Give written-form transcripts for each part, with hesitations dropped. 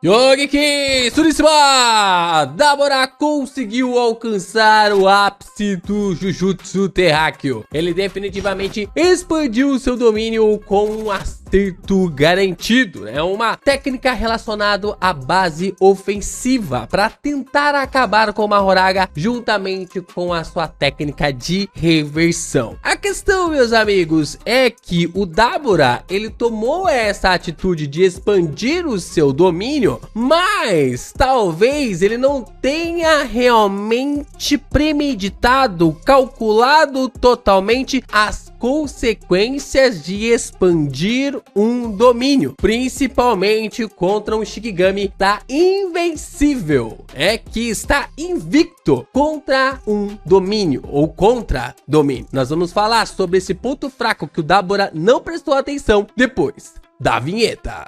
Yogi Surissima! Dabura conseguiu alcançar o ápice do Jujutsu Terráqueo. Ele definitivamente expandiu seu domínio com um acerto garantido. É uma técnica relacionada à base ofensiva para tentar acabar com o Mahoraga juntamente com a sua técnica de reversão. A questão, meus amigos, é que o Dabura, ele tomou essa atitude de expandir o seu domínio, mas talvez ele não tenha realmente premeditado, calculado totalmente as consequências de expandir um domínio, principalmente contra um Shikigami da Invencível, que está invicto contra um domínio ou contra domínio. Nós vamos falar sobre esse ponto fraco que o Dabura não prestou atenção depois da vinheta.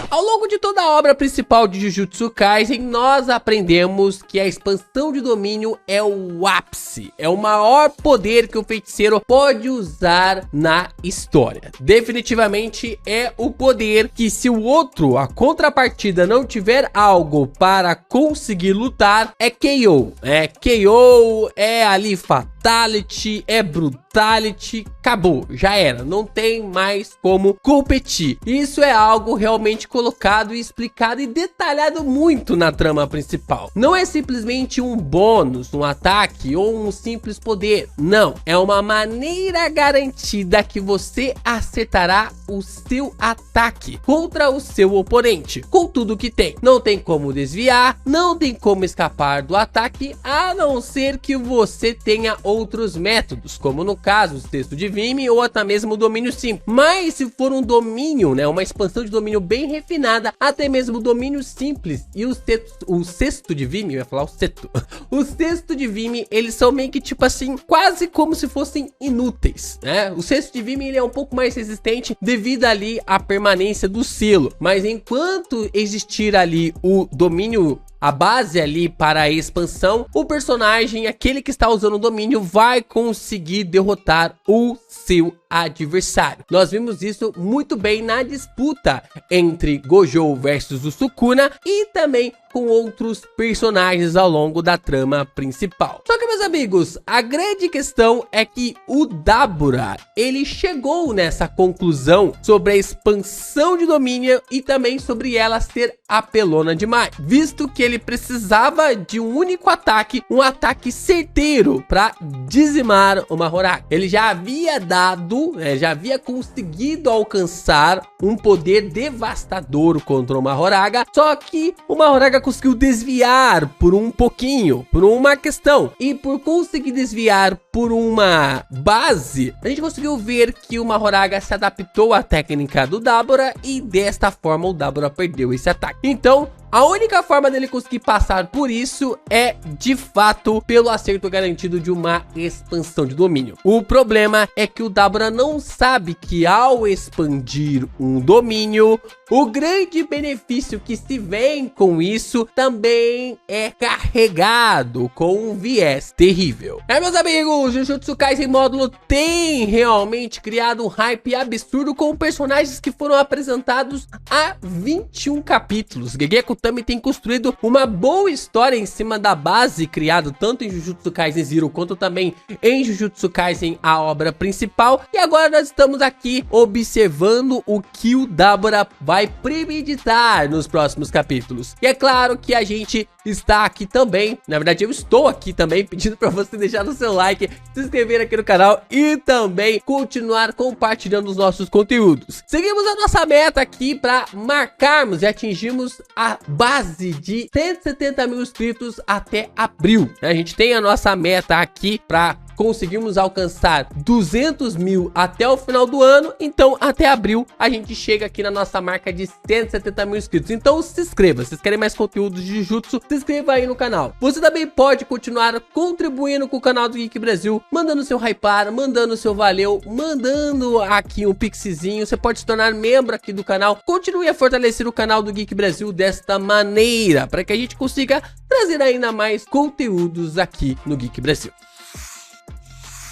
Ao longo de toda a obra principal de Jujutsu Kaisen, nós aprendemos que a expansão de domínio é o ápice, é o maior poder que o feiticeiro pode usar na história. Definitivamente é o poder que, se o outro, a contrapartida, não tiver algo para conseguir lutar, é KO. KO, é ali Fatality, é Brutality, acabou, já era, não tem mais como competir. Isso é algo realmente colocado e explicado e detalhado muito na trama principal. Não é simplesmente um bônus, um ataque ou um simples poder, não, é uma maneira garantida que você acertará o seu ataque contra o seu oponente, com tudo que tem. Não tem como desviar, não tem como escapar do ataque, a não ser que você tenha outros métodos, como no caso o Cesto de Vime ou até mesmo o domínio simples. Mas se for um domínio, uma expansão de domínio bem refinada, até mesmo o domínio simples e o Cesto de Vime, eu ia falar o Ceto, o Cesto de Vime, eles são meio que tipo assim, quase como se fossem inúteis, O Cesto de Vime, ele é um pouco mais resistente devido ali à permanência do selo, mas enquanto existir ali o domínio, a base ali para a expansão, o personagem, aquele que está usando o domínio, vai conseguir derrotar o seu adversário. Nós vimos isso muito bem na disputa entre Gojo versus o Sukuna e também com outros personagens ao longo da trama principal. Só que, meus amigos, a grande questão é que o Dabura, ele chegou nessa conclusão sobre a expansão de domínio e também sobre ela ser apelona demais, visto que ele precisava de um único ataque, um ataque certeiro para dizimar o Mahoraga. Ele já havia dado, já havia conseguido alcançar um poder devastador contra o Mahoraga, só que o Mahoraga conseguiu desviar por um pouquinho, por uma questão, e por conseguir desviar por uma base, a gente conseguiu ver que o Mahoraga se adaptou à técnica do Dabura e desta forma o Dabura perdeu esse ataque. Então, a única forma dele conseguir passar por isso é, de fato, pelo acerto garantido de uma expansão de domínio. O problema é que o Dabura não sabe que ao expandir um domínio, o grande benefício que se vem com isso também é carregado com um viés terrível. Meus amigos, Jujutsu Kaisen módulo tem realmente criado um hype absurdo com personagens que foram apresentados há 21 capítulos. Gegeko também tem construído uma boa história em cima da base criado tanto em Jujutsu Kaisen Zero quanto também em Jujutsu Kaisen, a obra principal. E agora nós estamos aqui observando o que o Dabura vai premeditar nos próximos capítulos. E é claro que a gente está aqui também, na verdade eu estou aqui também pedindo para você deixar o seu like, se inscrever aqui no canal e também continuar compartilhando os nossos conteúdos. Seguimos a nossa meta aqui para marcarmos e atingirmos a base de 170 mil inscritos até abril. A gente tem a nossa meta aqui para conseguimos alcançar 200 mil até o final do ano, então até abril a gente chega aqui na nossa marca de 170 mil inscritos. Então se inscreva, se vocês querem mais conteúdos de Jujutsu, se inscreva aí no canal. Você também pode continuar contribuindo com o canal do Geek Brasil, mandando seu hypar, mandando seu valeu, mandando aqui um pixzinho. Você pode se tornar membro aqui do canal, continue a fortalecer o canal do Geek Brasil desta maneira, para que a gente consiga trazer ainda mais conteúdos aqui no Geek Brasil.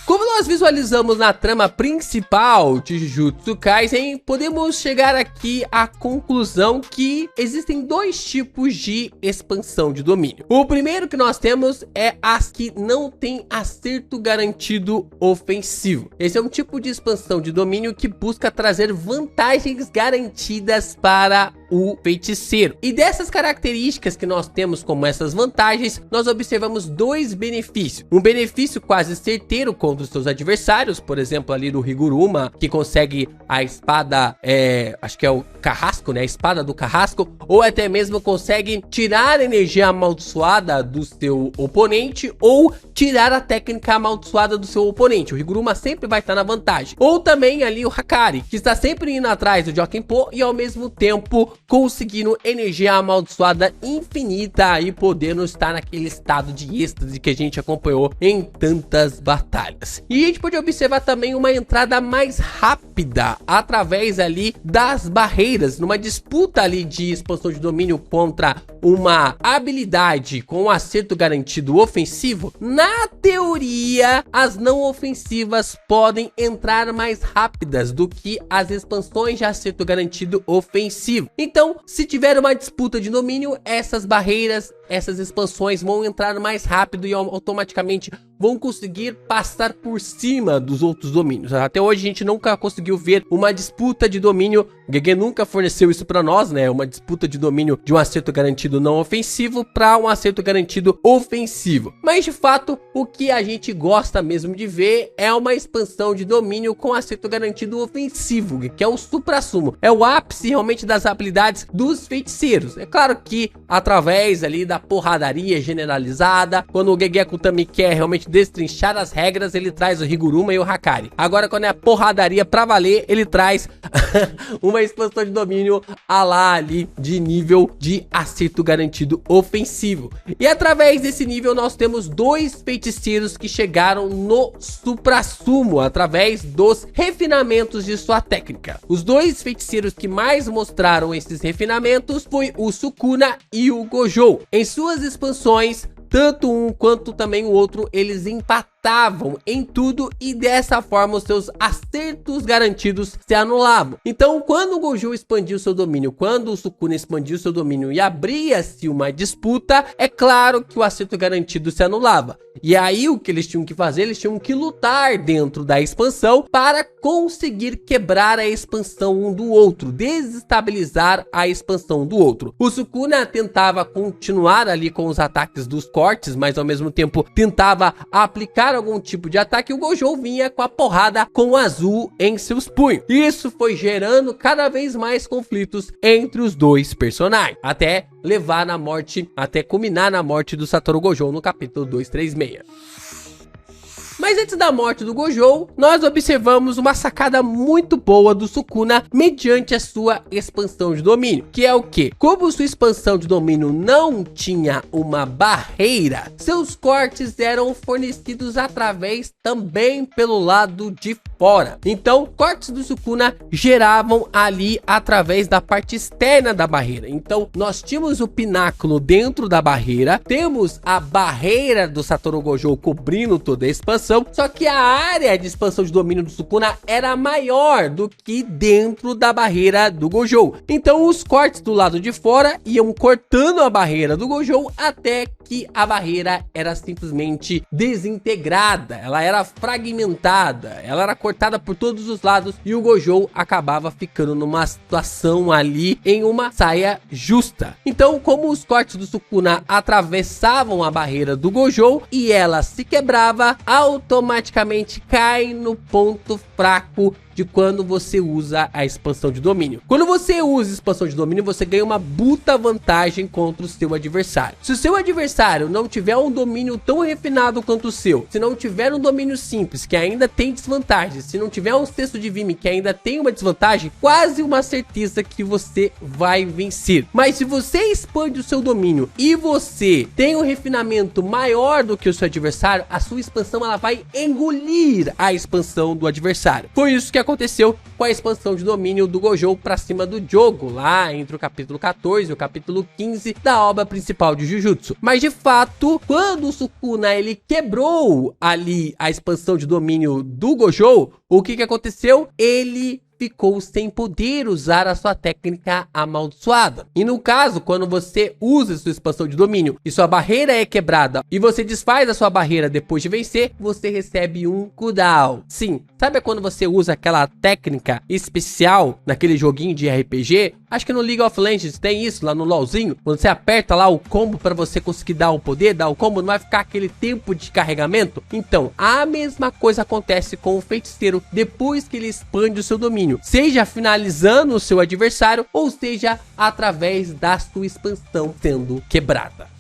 Como nós visualizamos na trama principal de Jujutsu Kaisen, podemos chegar aqui à conclusão que existem dois tipos de expansão de domínio. O primeiro que nós temos é as que não tem acerto garantido ofensivo. Esse é um tipo de expansão de domínio que busca trazer vantagens garantidas para o feiticeiro. E dessas características que nós temos como essas vantagens, nós observamos dois benefícios. Um benefício quase certeiro contra os seus adversários, por exemplo ali do Higuruma, que consegue a espada, acho que é o carrasco, né? A espada do carrasco, ou até mesmo consegue tirar a energia amaldiçoada do seu oponente, ou tirar a técnica amaldiçoada do seu oponente. O Higuruma sempre vai estar na vantagem. Ou também ali o Hakari, que está sempre indo atrás do Jokenpô e ao mesmo tempo conseguindo energia amaldiçoada infinita e podendo estar naquele estado de êxtase que a gente acompanhou em tantas batalhas. E a gente pode observar também uma entrada mais rápida através ali das barreiras, numa disputa ali de expansão de domínio contra uma habilidade com acerto garantido ofensivo. Na teoria, as não ofensivas podem entrar mais rápidas do que as expansões de acerto garantido ofensivo. Então, se tiver uma disputa de domínio, essas barreiras, essas expansões vão entrar mais rápido e automaticamente vão conseguir passar por cima dos outros domínios. Até hoje a gente nunca conseguiu ver uma disputa de domínio. O GG nunca forneceu isso para nós, né? Uma disputa de domínio de um acerto garantido não ofensivo para um acerto garantido ofensivo. Mas de fato, o que a gente gosta mesmo de ver é uma expansão de domínio com acerto garantido ofensivo, que é o suprassumo. É o ápice realmente das habilidades dos feiticeiros. É claro que através ali da porradaria generalizada, quando o Gegeko também quer realmente destrinchar as regras, ele traz o Higuruma e o Hakari. Agora, quando é a porradaria pra valer, ele traz uma expansão de domínio a lá ali de nível de acerto garantido ofensivo. E através desse nível nós temos dois feiticeiros que chegaram no suprassumo através dos refinamentos de sua técnica. Os dois feiticeiros que mais mostraram esses refinamentos foi o Sukuna e o Gojo. Em suas expansões, tanto um quanto também o outro, eles empatavam em tudo e dessa forma os seus acertos garantidos se anulavam. Então, quando o Gojo expandiu seu domínio, quando o Sukuna expandiu seu domínio e abria-se uma disputa, é claro que o acerto garantido se anulava. E aí o que eles tinham que fazer? Eles tinham que lutar dentro da expansão para conseguir quebrar a expansão um do outro, desestabilizar a expansão do outro. O Sukuna tentava continuar ali com os ataques dos cortes, mas ao mesmo tempo tentava aplicar algum tipo de ataque. O Gojo vinha com a porrada com o azul em seus punhos. Isso foi gerando cada vez mais conflitos entre os dois personagens, até levar na morte, até culminar na morte do Satoru Gojo no capítulo 236. Mas antes da morte do Gojo, nós observamos uma sacada muito boa do Sukuna mediante a sua expansão de domínio, que é o que? Como sua expansão de domínio não tinha uma barreira, seus cortes eram fornecidos através também pelo lado de fora. Então, cortes do Sukuna geravam ali através da parte externa da barreira. Então, nós tínhamos o pináculo dentro da barreira, temos a barreira do Satoru Gojo cobrindo toda a expansão, só que a área de expansão de domínio do Sukuna era maior do que dentro da barreira do Gojo. Então os cortes do lado de fora iam cortando a barreira do Gojo até que a barreira era simplesmente desintegrada, ela era fragmentada, ela era cortada por todos os lados e o Gojo acabava ficando numa situação ali em uma saia justa. Então, como os cortes do Sukuna atravessavam a barreira do Gojo e ela se quebrava, automaticamente cai no ponto fraco de quando você usa a expansão de domínio. Quando você usa a expansão de domínio, você ganha uma puta vantagem contra o seu adversário. Se o seu adversário não tiver um domínio tão refinado quanto o seu, se não tiver um domínio simples, que ainda tem desvantagem, se não tiver um cesto de Vime, que ainda tem uma desvantagem, quase uma certeza que você vai vencer. Mas se você expande o seu domínio e você tem um refinamento maior do que o seu adversário, a sua expansão ela vai engolir a expansão do adversário. Foi isso que aconteceu com a expansão de domínio do Gojo pra cima do Jogo, lá entre o capítulo 14 e o capítulo 15 da obra principal de Jujutsu. Mas de fato, quando o Sukuna ele quebrou ali a expansão de domínio do Gojo, o que aconteceu? Ele ficou sem poder usar a sua técnica amaldiçoada. E no caso, quando você usa sua expansão de domínio e sua barreira é quebrada e você desfaz a sua barreira depois de vencer, você recebe um cooldown. Sim, sabe quando você usa aquela técnica especial naquele joguinho de RPG? Acho que no League of Legends tem isso, lá no LoLzinho. Quando você aperta lá o combo para você conseguir dar o poder, dar o combo, não vai ficar aquele tempo de carregamento? Então, a mesma coisa acontece com o feiticeiro depois que ele expande o seu domínio. Seja finalizando o seu adversário, ou seja, através da sua expansão sendo quebrada.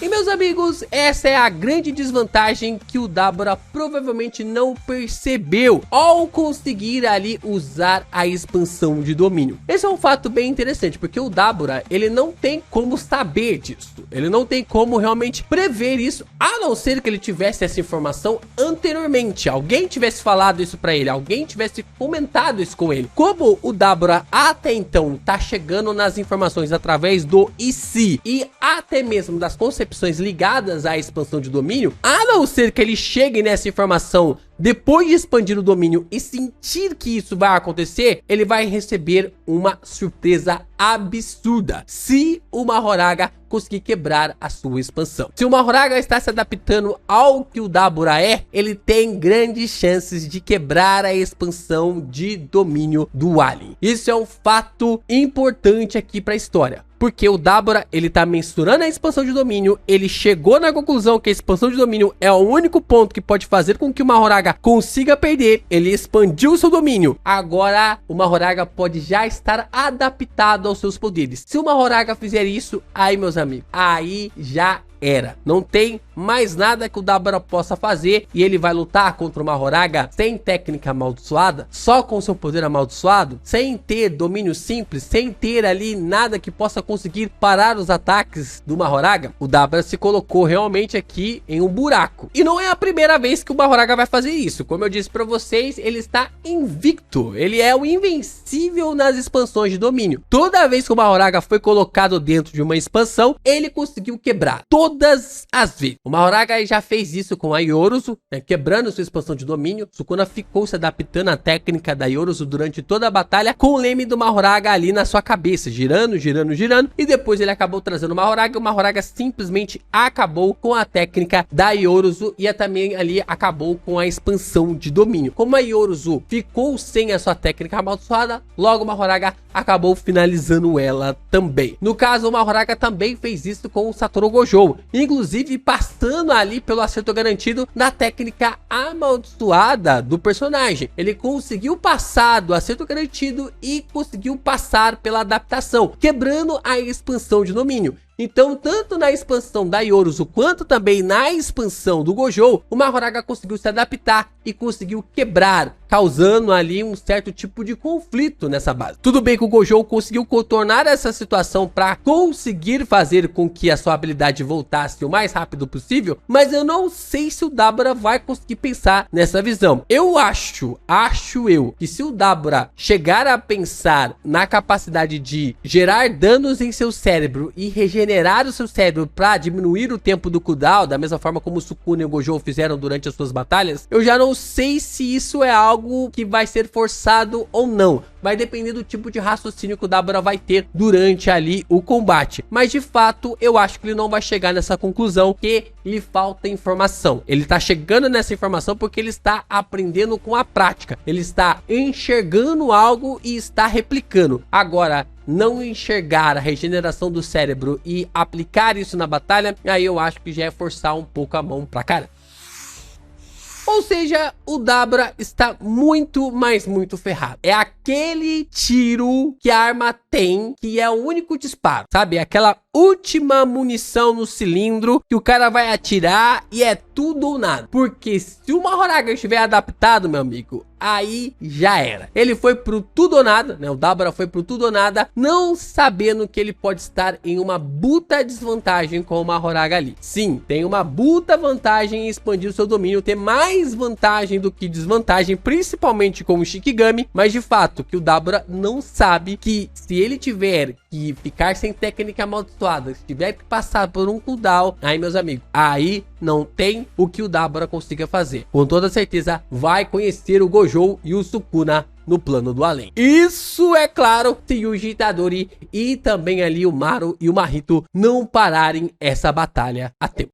E meus amigos, essa é a grande desvantagem que o Dabura provavelmente não percebeu ao conseguir ali usar a expansão de domínio. Esse é um fato bem interessante, porque o Dabura, ele não tem como saber disso. Ele não tem como realmente prever isso, a não ser que ele tivesse essa informação anteriormente. Alguém tivesse falado isso pra ele, alguém tivesse comentado isso com ele. Como o Dabura até então tá chegando nas informações através do IC e até mesmo das concepções ligadas à expansão de domínio, a não ser que ele chegue nessa informação depois de expandir o domínio e sentir que isso vai acontecer, ele vai receber uma surpresa absurda se o Mahoraga conseguir quebrar a sua expansão. Se o Mahoraga está se adaptando ao que o Dabura é, ele tem grandes chances de quebrar a expansão de domínio do Alien. Isso é um fato importante aqui para a história. Porque o Dabura, ele tá mensurando a expansão de domínio, ele chegou na conclusão que a expansão de domínio é o único ponto que pode fazer com que o Mahoraga consiga perder, ele expandiu o seu domínio. Agora, o Mahoraga pode já estar adaptado aos seus poderes. Se o Mahoraga fizer isso, aí, meus amigos, aí já era. Não tem mais nada que o Dabura possa fazer e ele vai lutar contra o Mahoraga sem técnica amaldiçoada, só com seu poder amaldiçoado, sem ter domínio simples, sem ter ali nada que possa conseguir parar os ataques do Mahoraga. O Dabura se colocou realmente aqui em um buraco. E não é a primeira vez que o Mahoraga vai fazer isso. Como eu disse para vocês, ele está invicto. Ele é o invencível nas expansões de domínio. Toda vez que o Mahoraga foi colocado dentro de uma expansão, ele conseguiu quebrar. Todas as vezes. O Mahoraga já fez isso com a Yoruzu, né, quebrando sua expansão de domínio. Sukuna ficou se adaptando à técnica da Yoruzu durante toda a batalha, com o leme do Mahoraga ali na sua cabeça, girando, girando, girando. E depois ele acabou trazendo o Mahoraga. O Mahoraga simplesmente acabou com a técnica da Yoruzu e também ali acabou com a expansão de domínio. Como a Yoruzu ficou sem a sua técnica amaldiçoada, logo o Mahoraga acabou finalizando ela também. No caso, o Mahoraga também fez isso com o Satoru Gojo, inclusive passando ali pelo acerto garantido da técnica amaldiçoada do personagem. Ele conseguiu passar do acerto garantido e conseguiu passar pela adaptação, quebrando a expansão de domínio. Então, tanto na expansão da Yoruzu quanto também na expansão do Gojo, o Mahoraga conseguiu se adaptar e conseguiu quebrar, causando ali um certo tipo de conflito nessa base. Tudo bem que o Gojo conseguiu contornar essa situação para conseguir fazer com que a sua habilidade voltasse o mais rápido possível, mas eu não sei se o Dabura vai conseguir pensar nessa visão. Eu acho que se o Dabura chegar a pensar na capacidade de gerar danos em seu cérebro e regenerar o seu cérebro para diminuir o tempo do cooldown, da mesma forma como o Sukuna e o Gojo fizeram durante as suas batalhas, eu já não sei se isso é algo que vai ser forçado ou não. Vai depender do tipo de raciocínio que o Dabura vai ter durante ali o combate. Mas de fato, eu acho que ele não vai chegar nessa conclusão, que lhe falta informação. Ele tá chegando nessa informação porque ele está aprendendo com a prática. Ele está enxergando algo e está replicando. Agora, não enxergar a regeneração do cérebro e aplicar isso na batalha, aí eu acho que já é forçar um pouco a mão pra cara. Ou seja, o Dabura está muito, mas muito ferrado. É aquele tiro que a arma tem, que é o único disparo, sabe? É aquela última munição no cilindro que o cara vai atirar e é tudo ou nada. Porque se o Mahoraga estiver adaptado, meu amigo, aí já era. Ele foi pro tudo ou nada, né? O Dabura foi pro tudo ou nada, não sabendo que ele pode estar em uma buta desvantagem com uma Horaga ali. Sim, tem uma buta vantagem em expandir o seu domínio, ter mais vantagem do que desvantagem, principalmente com o Shikigami, mas de fato que o Dabura não sabe que se ele tiver que ficar sem técnica amaldiçoada, se tiver que passar por um cooldown, aí meus amigos, aí não tem o que o Dabura consiga fazer. Com toda certeza vai conhecer o Gojo e o Sukuna no plano do além. Isso é claro se Yuji Itadori e também ali o Maru e o Mahito não pararem essa batalha a tempo.